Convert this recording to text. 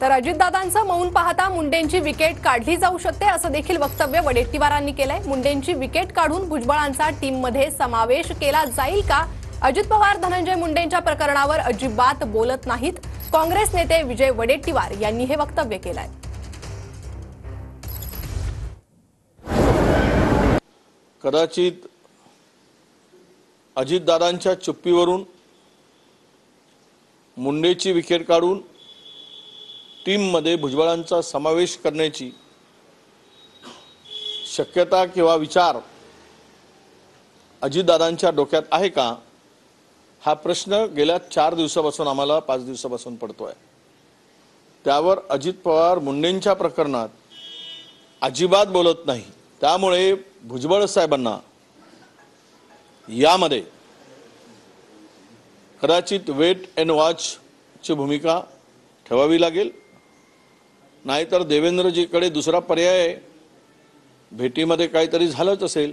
तर अजितदादांचं मौन पाहता मुंडेंची विकेट काढली जाऊ शकते असं देखील वक्तव्य वडेट्टीवारांनी केलंय। मुंडेंची विकेट काढून भुजबळांचा टीममध्ये समावेश केला जाईल का? अजित पवार धनंजय मुंडेंच्या प्रकरणावर अजिबात बोलत नाहीत। काँग्रेस नेते विजय वडेट्टीवार यांनी हे वक्तव्य केलंय। कदाचित अजितदादांच्या चुप्पीवरून मुंडेची विकेट काढून टीममध्ये भुजबळांचा समावेश करण्याची शक्यता किंवा विचार अजितदादांच्या डोक्यात आहे का, हा प्रश्न गेल्या 4 दिवसापासून आम्हाला 5 दिवसापासून पडतोय। त्यावर अजित पवार मुंडेंच्या प्रकरणात अजिबात बोलत नाही। त्यामुळे भुजबळ साहेबांना यामध्ये कदाचित वेट अँड वॉच ची भूमिका ठेवावी लागेल, नाहीतर देवेंद्रजीकडे दुसरा पर्याय भेटीमध्ये काहीतरी झालंच असेल